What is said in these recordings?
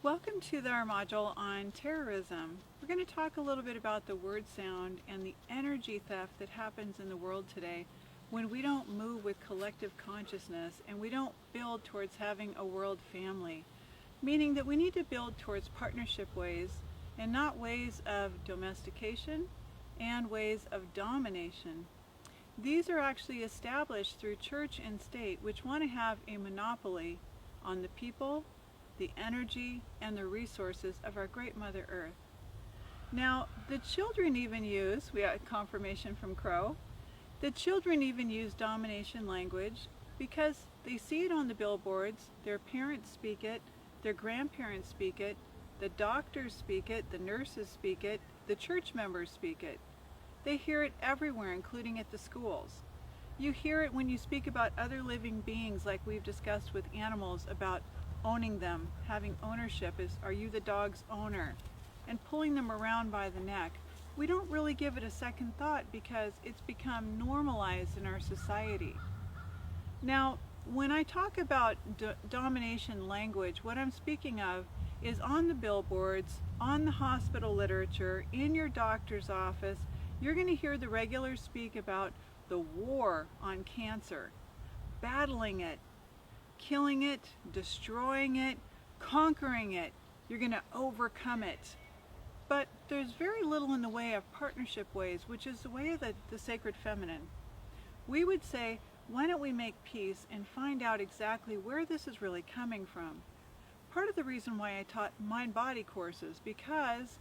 Welcome to our module on terrorism. We're going to talk a little bit about the word sound and the energy theft that happens in the world today when we don't move with collective consciousness and we don't build towards having a world family, meaning that we need to build towards partnership ways and not ways of domestication and ways of domination. These are actually established through church and state, which want to have a monopoly on the people, the energy, and the resources of our great Mother Earth. Now, the children even use, we got confirmation from Crow, the children even use domination language because they see it on the billboards, their parents speak it, their grandparents speak it, the doctors speak it, the nurses speak it, the church members speak it. They hear it everywhere, including at the schools. You hear it when you speak about other living beings, like we've discussed with animals, about owning them, having ownership. Are you the dog's owner? And pulling them around by the neck. We don't really give it a second thought because it's become normalized in our society. Now, when I talk about domination language, what I'm speaking of is on the billboards, on the hospital literature, in your doctor's office. You're going to hear the regulars speak about the war on cancer, battling it, killing it, destroying it, conquering it. You're going to overcome it. But there's very little in the way of partnership ways, which is the way of the sacred feminine. We would say, why don't we make peace and find out exactly where this is really coming from? Part of the reason why I taught mind-body courses, because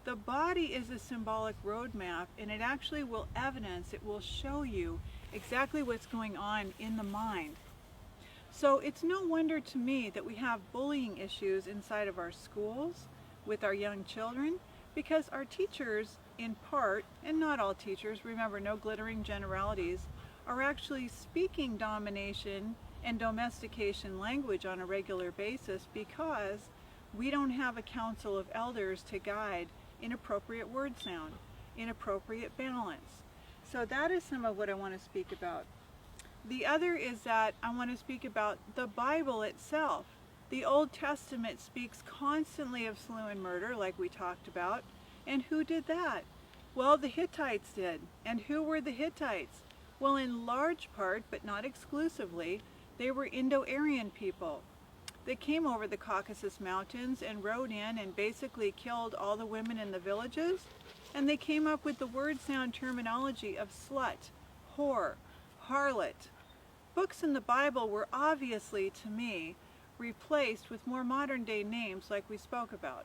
the body is a symbolic roadmap, and it actually will evidence, it will show you exactly what's going on in the mind. So it's no wonder to me that we have bullying issues inside of our schools with our young children, because our teachers, in part, and not all teachers, remember no glittering generalities, are actually speaking domination and domestication language on a regular basis because we don't have a council of elders to guide inappropriate word sound, inappropriate balance. So that is some of what I want to speak about. The other is that I want to speak about the Bible itself. The Old Testament speaks constantly of slew and murder, like we talked about. And who did that? Well, the Hittites did. And who were the Hittites? Well, in large part, but not exclusively, they were Indo-Aryan people. They came over the Caucasus Mountains and rode in and basically killed all the women in the villages. And they came up with the word sound terminology of slut, whore, harlot. Books in the Bible were obviously, to me, replaced with more modern day names like we spoke about.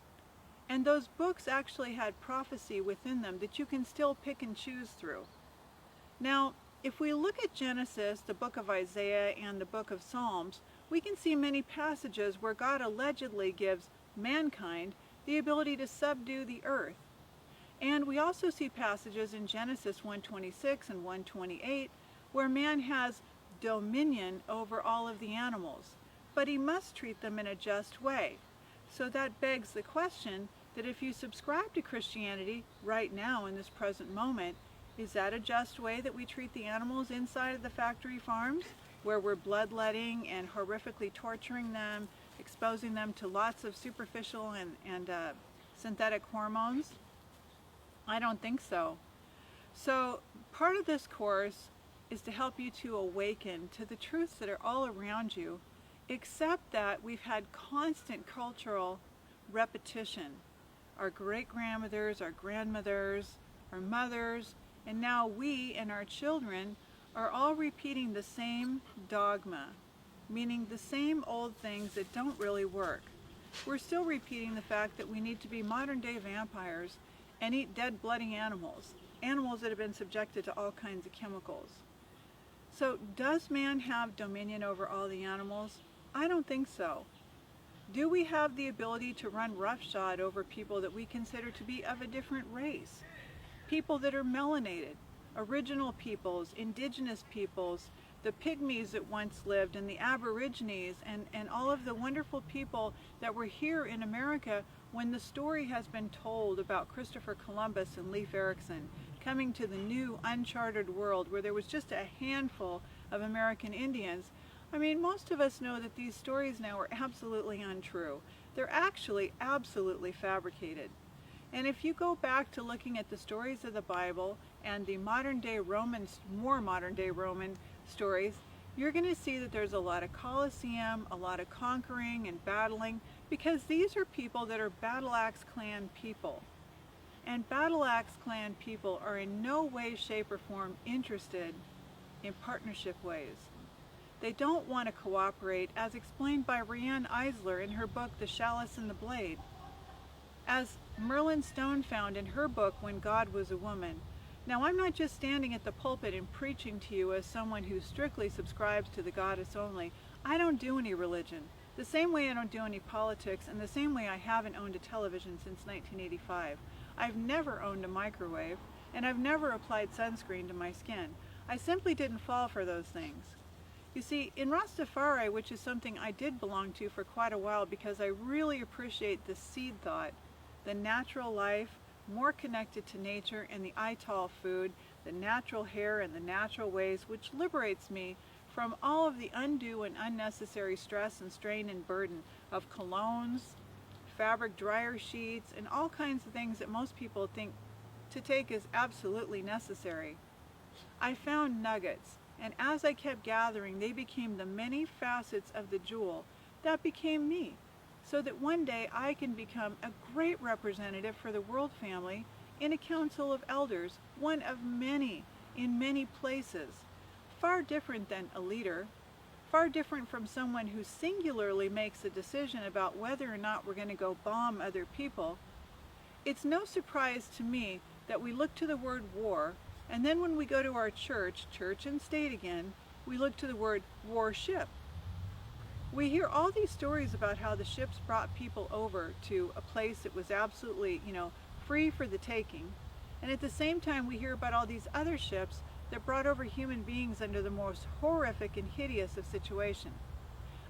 And those books actually had prophecy within them that you can still pick and choose through. Now, if we look at Genesis, the book of Isaiah, and the book of Psalms, we can see many passages where God allegedly gives mankind the ability to subdue the earth. And we also see passages in Genesis 1:26 and 1:28 where man has dominion over all of the animals, but he must treat them in a just way. So that begs the question that if you subscribe to Christianity right now in this present moment, is that a just way that we treat the animals inside of the factory farms, where we're bloodletting and horrifically torturing them, exposing them to lots of superficial and synthetic hormones? I don't think so. So part of this course is to help you to awaken to the truths that are all around you, except that we've had constant cultural repetition. Our great-grandmothers, our grandmothers, our mothers, and now we and our children are all repeating the same dogma, meaning the same old things that don't really work. We're still repeating the fact that we need to be modern-day vampires and eat dead, bloody animals, animals that have been subjected to all kinds of chemicals. So does man have dominion over all the animals? I don't think so. Do we have the ability to run roughshod over people that we consider to be of a different race? People that are melanated, original peoples, indigenous peoples, the pygmies that once lived, and the aborigines, and all of the wonderful people that were here in America when the story has been told about Christopher Columbus and Leif Erikson coming to the new uncharted world where there was just a handful of American Indians. I mean, most of us know that these stories now are absolutely untrue. They're actually absolutely fabricated. And if you go back to looking at the stories of the Bible and the modern day Romans, more modern day Roman stories, you're going to see that there's a lot of Colosseum, a lot of conquering and battling, because these are people that are battle axe clan people. And battle axe clan people are in no way, shape, or form interested in partnership ways. They don't want to cooperate, as explained by Rianne Eisler in her book, The Chalice and the Blade. As Merlin Stone found in her book, When God Was a Woman. Now, I'm not just standing at the pulpit and preaching to you as someone who strictly subscribes to the goddess only. I don't do any religion. The same way I don't do any politics, and the same way I haven't owned a television since 1985. I've never owned a microwave, and I've never applied sunscreen to my skin. I simply didn't fall for those things. You see, in Rastafari, which is something I did belong to for quite a while because I really appreciate the seed thought, the natural life, more connected to nature and the Ital food, the natural hair and the natural ways, which liberates me from all of the undue and unnecessary stress and strain and burden of colognes, fabric dryer sheets, and all kinds of things that most people think to take as absolutely necessary. I found nuggets, and as I kept gathering, they became the many facets of the jewel that became me, so that one day I can become a great representative for the world family in a council of elders, one of many in many places, far different than a leader, far different from someone who singularly makes a decision about whether or not we're going to go bomb other people. It's no surprise to me that we look to the word war, and then when we go to our church and state again, we look to the word warship. We hear all these stories about how the ships brought people over to a place that was absolutely, free for the taking. And at the same time, we hear about all these other ships that brought over human beings under the most horrific and hideous of situations,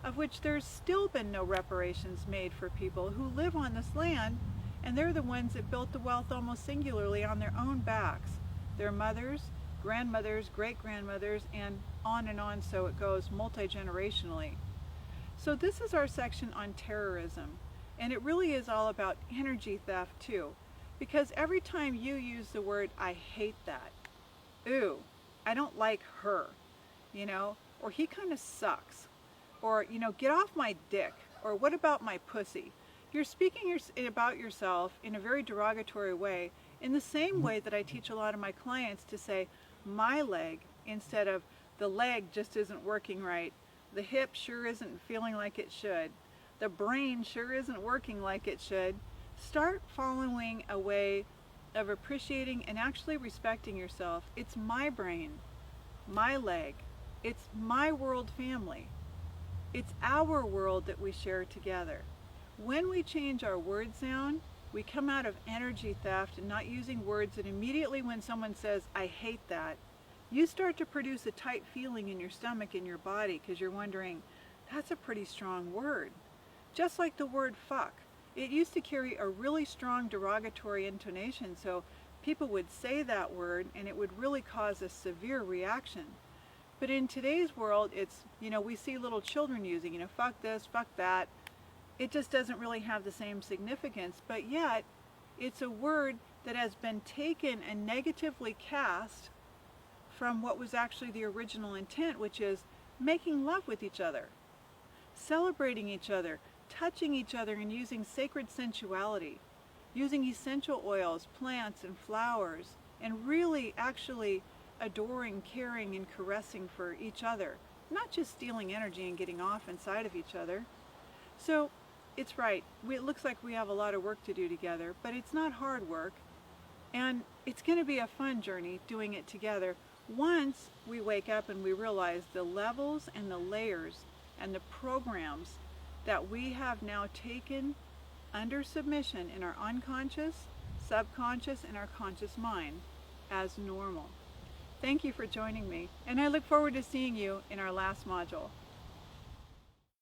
of which there's still been no reparations made for people who live on this land, and they're the ones that built the wealth almost singularly on their own backs. Their mothers, grandmothers, great-grandmothers, and on so it goes multi-generationally. So this is our section on terrorism, and it really is all about energy theft too, because every time you use the word, I hate that, ooh, I don't like her, or he kind of sucks, or, get off my dick, or what about my pussy? You're speaking about yourself in a very derogatory way, in the same way that I teach a lot of my clients to say, my leg, instead of the leg just isn't working right. The hip sure isn't feeling like it should. The brain sure isn't working like it should. Start following a way of appreciating and actually respecting yourself. It's my brain, my leg. It's my world family. It's our world that we share together. When we change our word sound, we come out of energy theft and not using words that immediately when someone says, I hate that, you start to produce a tight feeling in your stomach, in your body, because you're wondering, that's a pretty strong word. Just like the word fuck. It used to carry a really strong derogatory intonation, so people would say that word and it would really cause a severe reaction. But in today's world, it's, we see little children using, fuck this, fuck that. It just doesn't really have the same significance, but yet it's a word that has been taken and negatively cast from what was actually the original intent, which is making love with each other, celebrating each other, touching each other, and using sacred sensuality, using essential oils, plants, and flowers, and really actually adoring, caring, and caressing for each other, not just stealing energy and getting off inside of each other. So it's right, it looks like we have a lot of work to do together, but it's not hard work, and it's going to be a fun journey doing it together once we wake up and we realize the levels and the layers and the programs that we have now taken under submission in our unconscious, subconscious, and our conscious mind as normal. Thank you for joining me, and I look forward to seeing you in our last module.